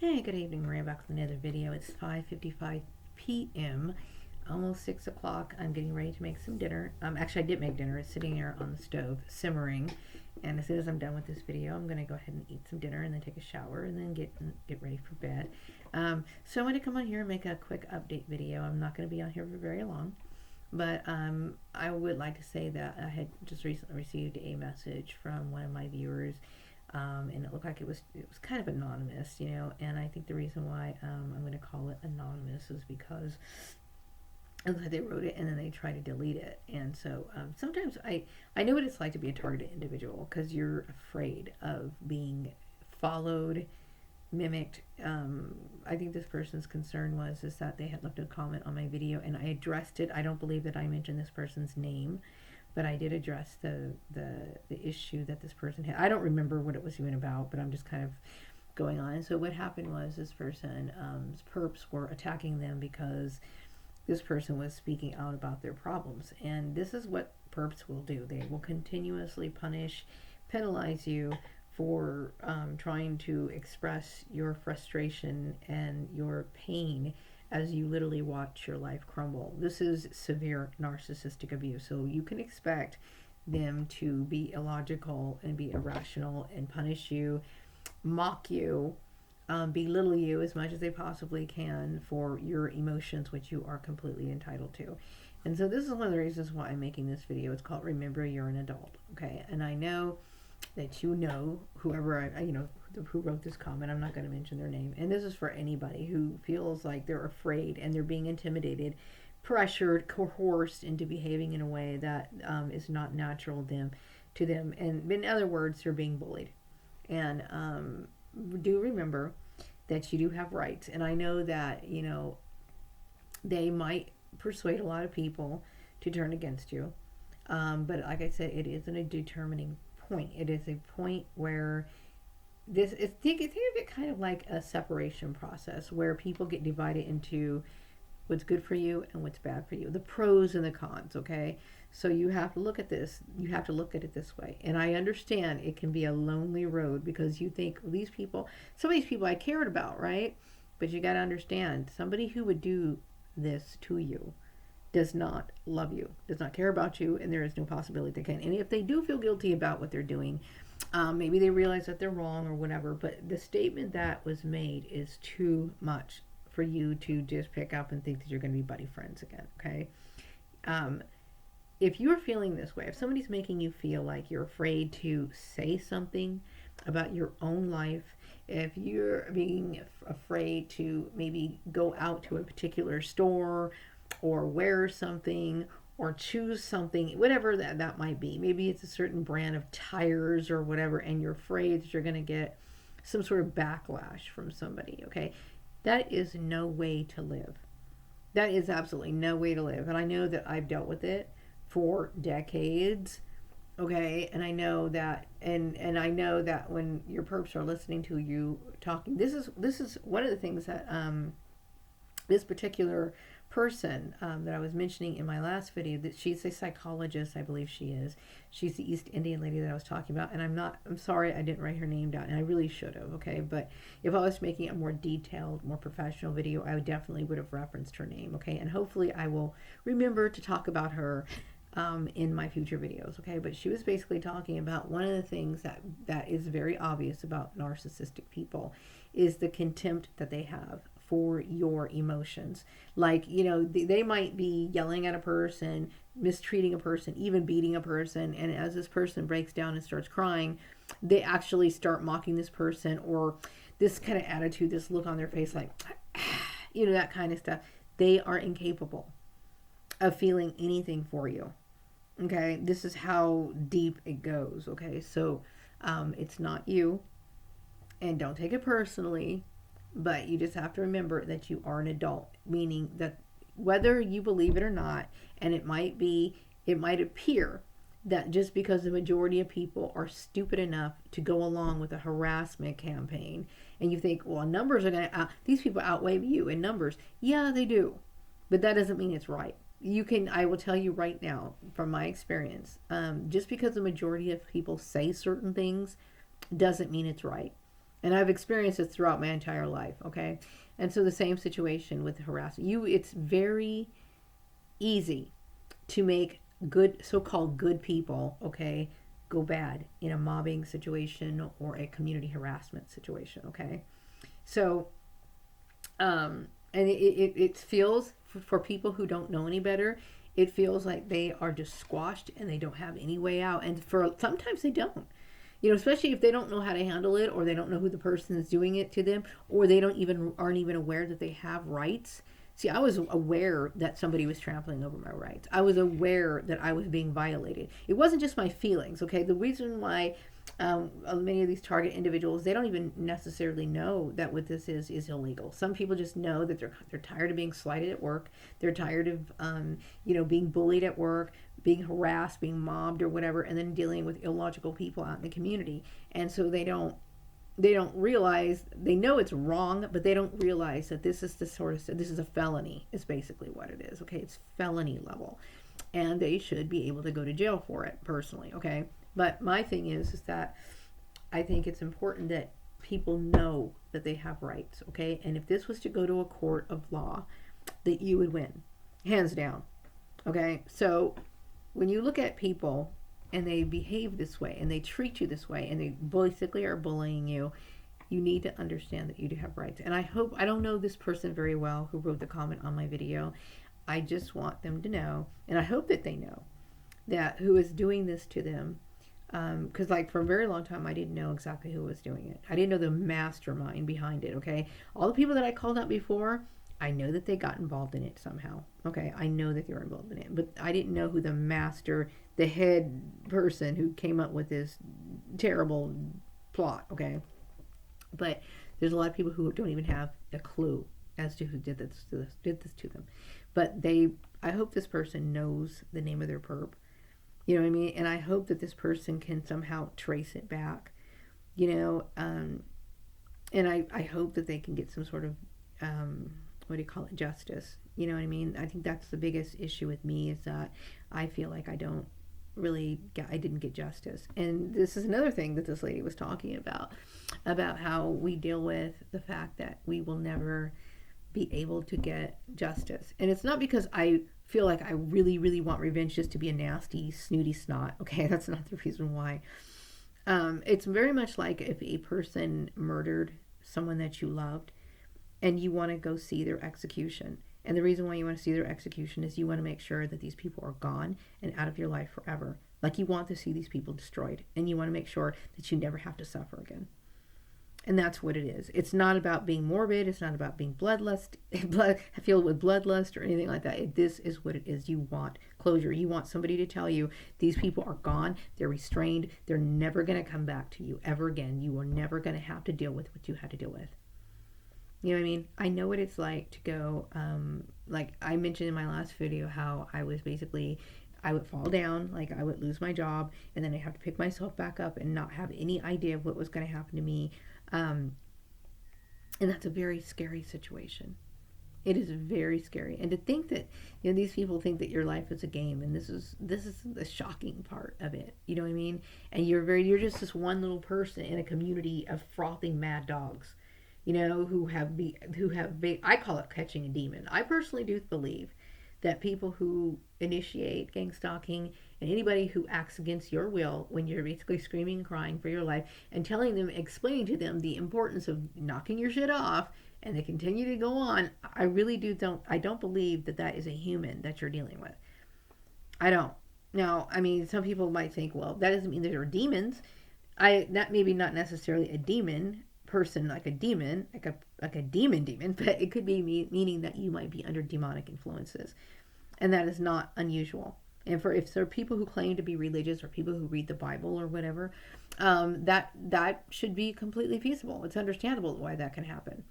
Hey, good evening, Maria. Back with another video. It's 5:55 p.m., almost 6 o'clock. I'm getting ready to make some dinner. Actually, I did make dinner. It's sitting there on the stove, simmering. And as soon as I'm done with this video, I'm going to go ahead and eat some dinner and then take a shower and then get ready for bed. So I'm going to come on here and make a quick update video. I'm not going to be on here for very long. But I would like to say that I had just recently received a message from one of my viewers, and it looked like it was kind of anonymous, And I think the reason why I'm going to call it anonymous is because they wrote it and then they try to delete it. And so sometimes I know what it's like to be a targeted individual because you're afraid of being followed, mimicked. I think this person's concern is that they had left a comment on my video and I addressed it. I don't believe that I mentioned this person's name, but I did address the issue that this person had. I don't remember what it was even about, but I'm just kind of going on. And so what happened was this person's perps were attacking them because this person was speaking out about their problems. And this is what perps will do. They will continuously penalize you for trying to express your frustration and your pain as you literally watch your life crumble. This is severe narcissistic abuse. So you can expect them to be illogical and be irrational and punish you, mock you, belittle you as much as they possibly can for your emotions, which you are completely entitled to. And so this is one of the reasons why I'm making this video. It's called Remember You're an Adult. Okay, and I know that whoever who wrote this comment. I'm not going to mention their name. And this is for anybody who feels like they're afraid and they're being intimidated, pressured, coerced into behaving in a way that is not natural to them. And in other words, they're being bullied. And do remember that you do have rights. And I know that, they might persuade a lot of people to turn against you. But like I said, it isn't a determining point. It is a point where think of it kind of like a separation process where people get divided into what's good for you and what's bad for you, the pros and the cons. Okay, so you have to look at this. You have to look at it this way. And I understand it can be a lonely road because you think some of these people I cared about, right? But you got to understand, somebody who would do this to you does not love you, does not care about you, and there is no possibility they can. And if they do feel guilty about what they're doing, maybe they realize that they're wrong or whatever, but the statement that was made is too much for you to just pick up and think that you're going to be buddy friends again, okay? If you're feeling this way, if somebody's making you feel like you're afraid to say something about your own life, if you're being afraid to maybe go out to a particular store or wear something or choose something, whatever that might be. Maybe it's a certain brand of tires or whatever, and you're afraid that you're going to get some sort of backlash from somebody, okay? That is no way to live. That is absolutely no way to live. And I know that I've dealt with it for decades, okay? And I know that, and I know that when your perps are listening to you talking, this is one of the things that this particular person that I was mentioning in my last video, that she's a psychologist, I believe she is. She's the East Indian lady that I was talking about, and I'm sorry I didn't write her name down, and I really should have, okay? But if I was making a more detailed, more professional video, I definitely would have referenced her name, okay? And hopefully I will remember to talk about her in my future videos, okay? But she was basically talking about one of the things that is very obvious about narcissistic people is the contempt that they have for your emotions. Like, they might be yelling at a person, mistreating a person, even beating a person, and as this person breaks down and starts crying, they actually start mocking this person, or this kind of attitude, this look on their face like, that kind of stuff. They are incapable of feeling anything for you. Okay, this is how deep it goes. Okay, so it's not you, and don't take it personally. But you just have to remember that you are an adult, meaning that whether you believe it or not, and it might appear that just because the majority of people are stupid enough to go along with a harassment campaign, and you think, well, numbers are these people outweigh you in numbers. Yeah, they do. But that doesn't mean it's right. I will tell you right now, from my experience, just because the majority of people say certain things doesn't mean it's right. And I've experienced this throughout my entire life, okay? And so the same situation with harassment. It's very easy to make good, so-called good people, okay, go bad in a mobbing situation or a community harassment situation, okay? So, and it feels, for people who don't know any better, it feels like they are just squashed and they don't have any way out. And for sometimes they don't. Especially if they don't know how to handle it, or they don't know who the person is doing it to them, or they aren't even aware that they have rights. See, I was aware that somebody was trampling over my rights. I was aware that I was being violated. It wasn't just my feelings, okay? The reason why many of these target individuals, they don't even necessarily know that what this is illegal. Some people just know that they're tired of being slighted at work. They're tired of being bullied at work, being harassed, being mobbed or whatever, and then dealing with illogical people out in the community. And so they don't realize, they know it's wrong, but they don't realize that this is this is a felony, is basically what it is, okay? It's felony level, and they should be able to go to jail for it, personally, okay? But my thing is that I think it's important that people know that they have rights, okay? And if this was to go to a court of law, that you would win, hands down, okay? So when you look at people and they behave this way and they treat you this way and they basically are bullying you, you need to understand that you do have rights. And I don't know this person very well who wrote the comment on my video. I just want them to know, and I hope that they know, that who is doing this to them, because for a very long time I didn't know exactly who was doing it. I didn't know the mastermind behind it, okay? All the people that I called out before, I know that they got involved in it somehow, okay? I know that they were involved in it, but I didn't know who the head person who came up with this terrible plot, okay? But there's a lot of people who don't even have a clue as to who did this to them. But I hope this person knows the name of their perp. You know what I mean? And I hope that this person can somehow trace it back, and I hope that they can get some sort of, justice. You know what I mean? I think that's the biggest issue with me, is that I feel like I didn't get justice. And this is another thing that this lady was talking about how we deal with the fact that we will never be able to get justice. And it's not because I feel like I really, really want revenge just to be a nasty, snooty snot. Okay, that's not the reason why. It's very much like if a person murdered someone that you loved and you want to go see their execution. And the reason why you want to see their execution is you want to make sure that these people are gone and out of your life forever. Like, you want to see these people destroyed, and you want to make sure that you never have to suffer again. And that's what it is. It's not about being morbid. It's not about being filled with bloodlust or anything like that. This is what it is. You want closure. You want somebody to tell you these people are gone. They're restrained. They're never going to come back to you ever again. You are never going to have to deal with what you had to deal with. You know what I mean? I know what it's like to go, like I mentioned in my last video, how I would fall down, like I would lose my job, and then I have to pick myself back up and not have any idea of what was going to happen to me. And that's a very scary situation. It is very scary. And to think that, these people think that your life is a game, and this is the shocking part of it. You know what I mean? And you're just this one little person in a community of frothing mad dogs, who have I call it catching a demon. I personally do believe that people who initiate gang stalking and anybody who acts against your will when you're basically screaming and crying for your life and explaining to them the importance of knocking your shit off, and they continue to go on, I don't believe that is a human that you're dealing with. I don't. Now, I mean, some people might think, well, that doesn't mean there are demons. That maybe not necessarily a demon person, like a demon, like a demon, but it could be meaning that you might be under demonic influences, and that is not unusual. And if there are people who claim to be religious or people who read the Bible or whatever, that should be completely feasible. It's understandable why that can happen.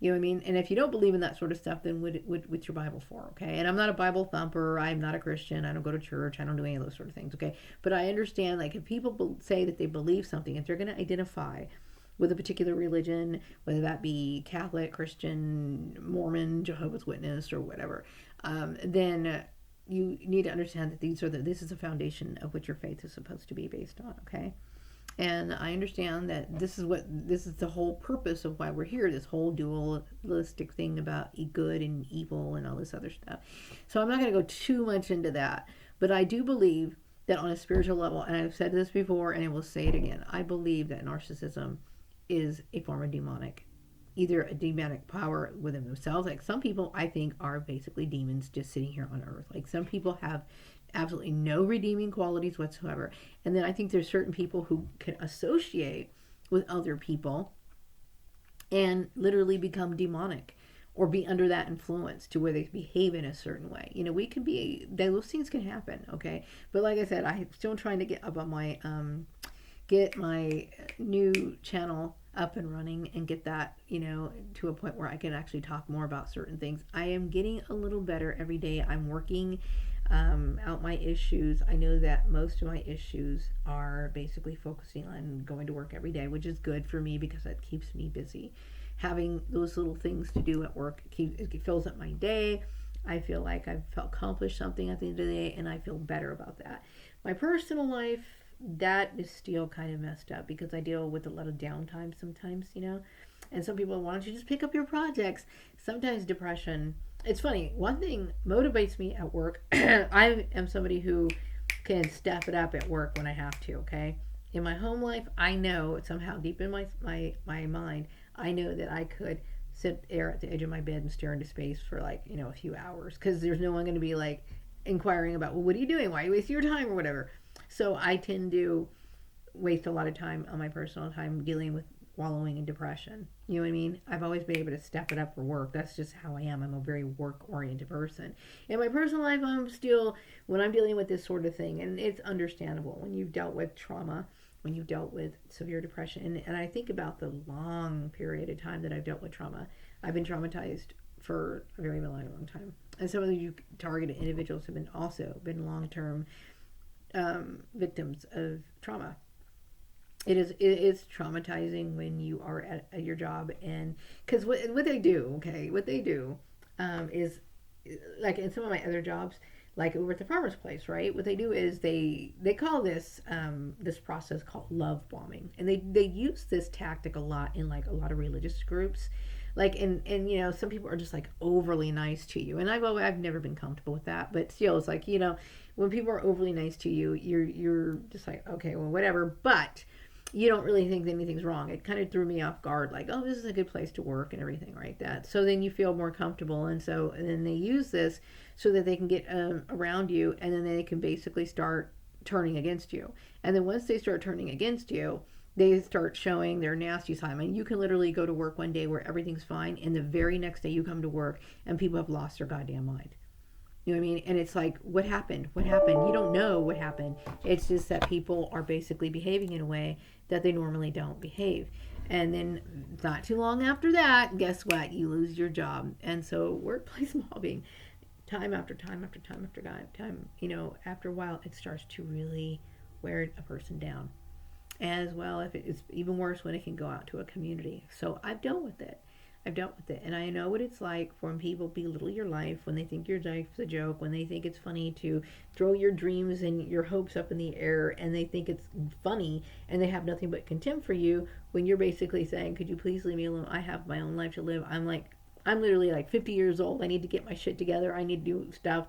You know what I mean? And if you don't believe in that sort of stuff, then what's your Bible for? Okay. And I'm not a Bible thumper. I'm not a Christian. I don't go to church. I don't do any of those sort of things. Okay. But I understand, like, if people say that they believe something, if they're going to identify with a particular religion, whether that be Catholic, Christian, Mormon, Jehovah's Witness, or whatever, then you need to understand that this is the foundation of what your faith is supposed to be based on, okay? And I understand that this is the whole purpose of why we're here, this whole dualistic thing about good and evil and all this other stuff. So I'm not going to go too much into that, but I do believe that on a spiritual level, and I've said this before and I will say it again, I believe that narcissism is a form of demonic, either a demonic power within themselves. Like some people I think are basically demons just sitting here on earth. Like some people have absolutely no redeeming qualities whatsoever. And then I think there's certain people who can associate with other people and literally become demonic or be under that influence to where they behave in a certain way. You know, we can be, those things can happen, okay? But like I said, I'm still trying to get up on my, get my new channel up and running and get that, you know, to a point where I can actually talk more about certain things. I am getting a little better every day. I'm working out my issues. I know that most of my issues are basically focusing on going to work every day, which is good for me because it keeps me busy. Having those little things to do at work, it fills up my day. I feel like I've accomplished something at the end of the day, and I feel better about that. My personal life, that is still kind of messed up because I deal with a lot of downtime sometimes, you know. And some people, why don't you just pick up your projects? Sometimes depression. It's funny. One thing motivates me at work. I am somebody who can step it up at work when I have to. Okay. In my home life, I know somehow deep in my mind, I know that I could sit there at the edge of my bed and stare into space for like, you know, a few hours because there's no one going to be like inquiring about, well, what are you doing? Why are you wasting your time or whatever? So I tend to waste a lot of time on my personal time dealing with wallowing in depression. You know what I mean? I've always been able to step it up for work. That's just how I am. I'm a very work-oriented person. In my personal life, I'm still, when I'm dealing with this sort of thing, and it's understandable when you've dealt with trauma, when you've dealt with severe depression, and I think about the long period of time that I've dealt with trauma. I've been traumatized for a very long time. And some of you targeted individuals have been long-term victims of trauma. It is traumatizing when you are at your job, and because what they do, is like in some of my other jobs, like over at the farmer's place, right? What they do is they call this this process called love bombing, and they use this tactic a lot in like a lot of religious groups. Like and you know, some people are just like overly nice to you, and I've never been comfortable with that, but still it's like, you know, when people are overly nice to you, you're just like, okay, well, whatever, but you don't really think that anything's wrong. It kind of threw me off guard, like, oh, this is a good place to work and everything like that. So then you feel more comfortable, and then they use this so that they can get around you, and then they can basically start turning against you. And then once they start turning against you, they start showing their nasty side. I mean, you can literally go to work one day where everything's fine, and the very next day you come to work and people have lost their goddamn mind. You know what I mean? And it's like, what happened? What happened? You don't know what happened. It's just that people are basically behaving in a way that they normally don't behave. And then not too long after that, guess what? You lose your job. And so workplace mobbing, time after time after time after time, you know, after a while, it starts to really wear a person down. As well, if it's even worse when it can go out to a community. So I've dealt with it. And I know what it's like when people belittle your life, when they think your life's a joke, when they think it's funny to throw your dreams and your hopes up in the air, and they think it's funny, and they have nothing but contempt for you when you're basically saying, could you please leave me alone? I have my own life to live. I'm literally like 50 years old. I need to get my shit together. I need to do stuff.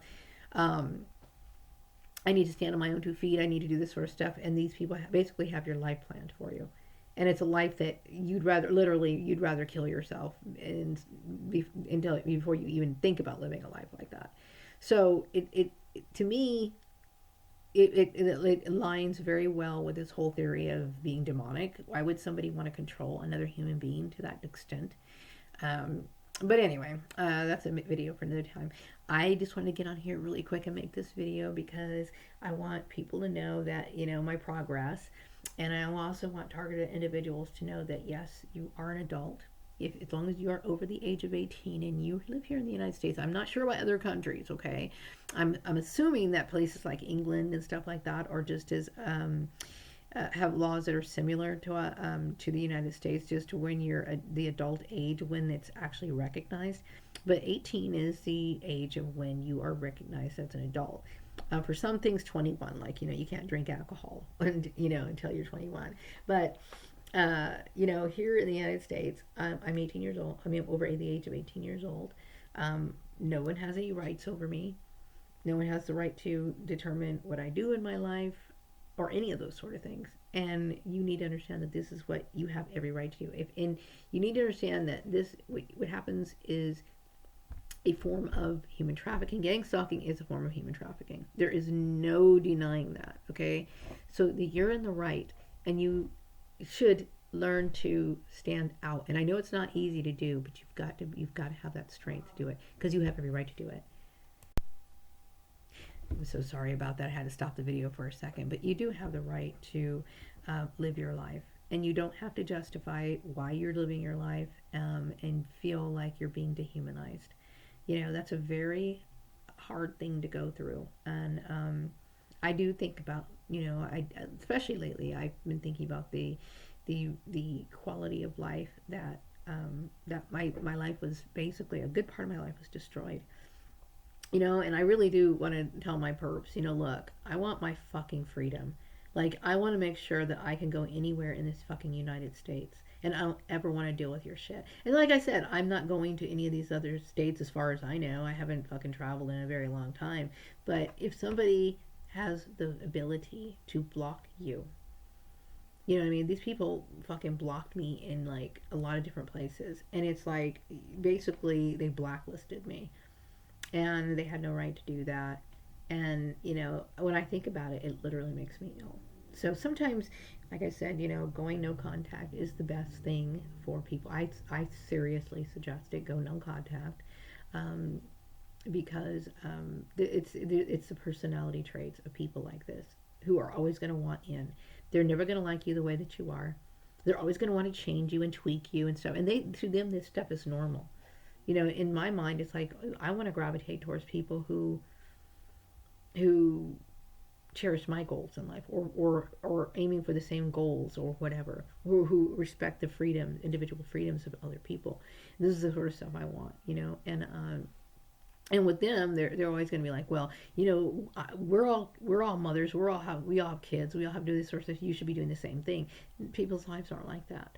I need to stand on my own 2 feet. I need to do this sort of stuff. And these people basically have your life planned for you. And it's a life that you'd rather kill yourself before you even think about living a life like that. So it to me, it aligns very well with this whole theory of being demonic. Why would somebody want to control another human being to that extent? But anyway, that's a video for another time. I just wanted to get on here really quick and make this video because I want people to know that, you know, my progress. And I also want targeted individuals to know that, yes, you are an adult. As long as you are over the age of 18 and you live here in the United States. I'm not sure about other countries, okay? I'm assuming that places like England and stuff like that are just as have laws that are similar to the United States, just to when you're the adult age when it's actually recognized. But 18 is the age of when you are recognized as an adult. For some things, 21, like, you can't drink alcohol and, until you're 21. But, here in the United States, I'm 18 years old. I mean, I'm over the age of 18 years old. No one has any rights over me. No one has the right to determine what I do in my life or any of those sort of things. And you need to understand that this is what you have every right to do. And you need to understand that what happens is a form of human trafficking. Gang stalking is a form of human trafficking. There is no denying that. Okay, so you're in the right, and you should learn to stand out. And I know it's not easy to do, but you've got to have that strength to do it, because you have every right to do it. I'm so sorry about that. I had to stop the video for a second, but you do have the right to live your life, and you don't have to justify why you're living your life, and feel like you're being dehumanized. That's a very hard thing to go through, and I do think about, especially lately, I've been thinking about the quality of life that my life was basically, a good part of my life was destroyed. And I really do want to tell my perps, look, I want my fucking freedom. Like, I want to make sure that I can go anywhere in this fucking United States. And I don't ever want to deal with your shit. And like I said, I'm not going to any of these other states as far as I know. I haven't fucking traveled in a very long time. But if somebody has the ability to block you, you know what I mean? These people fucking blocked me in like a lot of different places. And it's like, basically, they blacklisted me, and they had no right to do that. And when I think about it, it literally makes me ill. So sometimes, like I said, going no contact is the best thing for people. I seriously suggest it. Go no contact, um, because it's the personality traits of people like this who are always going to want in. They're never going to like you the way that you are. They're always going to want to change you and tweak you and stuff. And to them, this stuff is normal. In my mind, it's like, I want to gravitate towards people who cherish my goals in life, or aiming for the same goals or whatever, or who respect the individual freedoms of other people. This is the sort of stuff I want, and with them, they're always going to be like, well, we're all mothers, we all have kids, we all have to do this sort of stuff. You should be doing the same thing. People's lives aren't like that.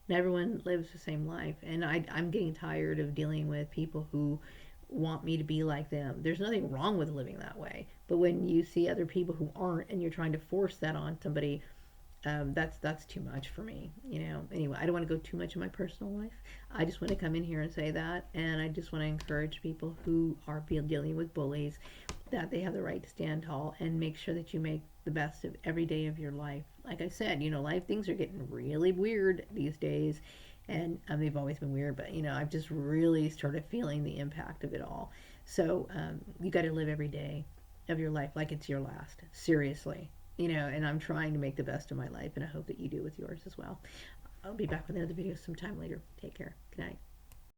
And everyone lives the same life, and I'm getting tired of dealing with people who want me to be like them. There's nothing wrong with living that way, but when you see other people who aren't, and you're trying to force that on somebody, that's too much for me. Anyway, I don't want to go too much in my personal life. I just want to come in here and say that, and I just want to encourage people who are dealing with bullies, that they have the right to stand tall, and make sure that you make the best of every day of your life. Like I said, life things are getting really weird these days, and they've always been weird, but I've just really started feeling the impact of it all. So you got to live every day of your life like it's your last. Seriously. And I'm trying to make the best of my life, and I hope that you do with yours as well. I'll be back with another video sometime later. Take care. Good night.